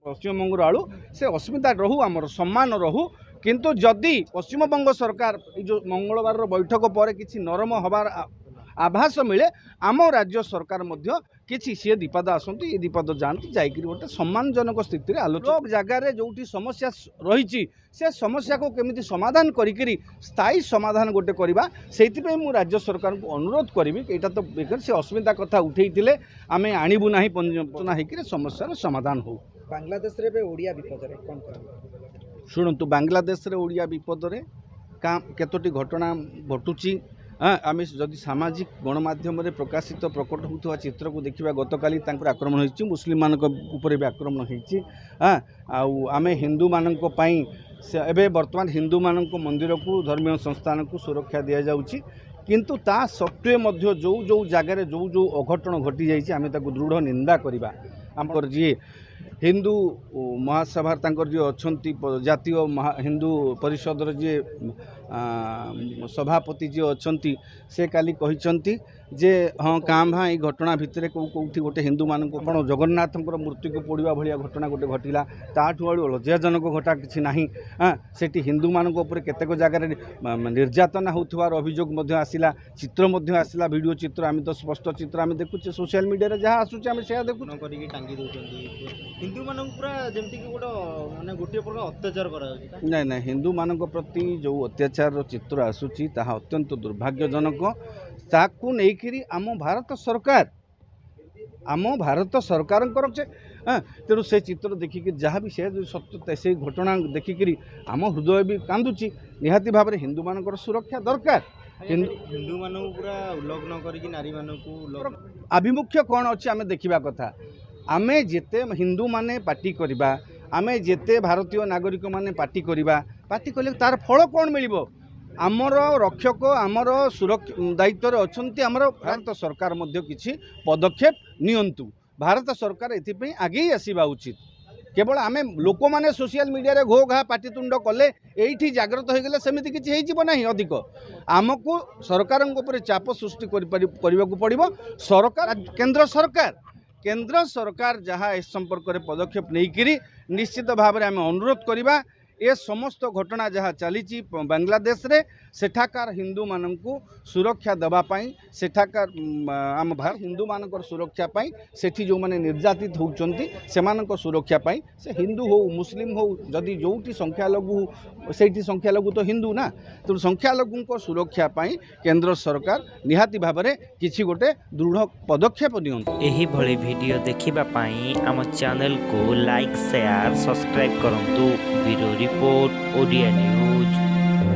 पश्चिमबंग आड़ू से अस्मिता रहू आमर सम्मान रहू किंतु जदि पश्चिमबंग सरकार जो मंगलवार बैठक पर किसी नरम हबार आभास मिले आम राज्य सरकार मध्य किसी सी दीपद आसतु ये दीपद जातु जाकि गोटे सम्मानजनक स्थिति आलोचना जगार जो समस्या रही से समस्या को केमी समाधान करी स्थायी समाधान गोटे करवा से राज्य सरकार को अनुरोध करी यहाँ तो बेकार से अस्मिता कथा उठे आम आणबू ना पंचना होकर समस्यार समाधान हो। बांग्लादेश रे ओडिया विपद रे कोन कर शुणु बांग्लादेश रे ओडिया विपद रे का केतोटी घटना घटुची आम जदि सामाजिक गणमाध्यम प्रकाशित प्रकट होता चित्र को देखा गतकाली आक्रमण हो मुस्लिम मान भी आक्रमण हो आम हिंदू मान बर्तमान हिंदू मान मंदिर को धर्मीय संस्थान को सुरक्षा दि जाऊँगी किंतु ता सत्वे मध्य जो जो जगार जो जो अघटन घटी जाइए आम दृढ़ निंदा करवा आमर जी हिंदू महासभा जी अच्छा जातीय हिंदू परिषद जी सभापति जी अच्छा से काली कहते जे हाँ काँ भाँ ये घटना भितर कौटी गोटे हिंदू मान जगन्नाथ मूर्ति को पोड़ा भाया घटना गोटे घटला ताठू आड़ लज्जाजनक घटा कि ना से हिंदू मान केतेक जगार निर्यातना होवार अभियोग आसला चित्र आसला वीडियो चित्र आम तो स्पष्ट चित्र आम देखुचे सोशल मीडिया जहाँ आसूचे आम से देखु टांगी हिंदू मान पूरा जमती गोटे माने गोटे प्रकार अत्याचार करा ना ना हिंदू मान प्रति जो अत्याचार चित्र आसूची ताहा अत्यंत दुर्भाग्यजनक ताकू नेइकिरी आम भारत सरकार तेणु से चित्र देखिक जहाँ भी से सत्य से घटना देखिकी आम हृदय भी कांदुची निहाती भाव में हिंदू मान सुरक्षा दरकार हिंदू मान पूरा उल्लंघन करके नारी मान को आभिमुख्य कौन अच्छे आम देखा कथा आमे जेते हिंदू माने पार्टी करवा आमे जेते भारतीय नागरिक माने पार्टी करवा पार्टी कले तार फल कौन मिलिबो आमर रक्षक आमर सुरक्षा दायित्व अच्छा आमर भारत सरकार मध्य किसी पदक्षेप नियंतु भारत सरकार एथिपई आगे आसवा उचित केवल आम लोक मैंने सोशल मीडिया घो घा पाटितुंड कले ये जागृत हो गले सेमती किसी हो अधिक आमको सरकार चाप सृष्टि करने को पड़ो सरकार केंद्र सरकार जहाँ इस संपर्क में पदक्षेप नहीं निश्चित भाव में आम अनुरोध करवा ए समस्त घटना जहाँ चली बांग्लादेश रे सेठाकार हिंदू मान को सुरक्षा देवाई सेठाकार आम भारत हिंदू मान सुरक्षा सेठी जो माने निर्यातित होती से सुरक्षा से हिंदू हो मुस्लिम हो जदि जो संख्यालघु से संख्यालघु तो हिंदू ना तो संख्यालघु सुरक्षा केंद्र सरकार निहाती भाव में किसी गोटे दृढ़ पदक्षेप नियंतु। एही भली वीडियो देखिबा पाई आम चैनल को लाइक शेयर सब्सक्राइब करंतु। Bureau report Odia news.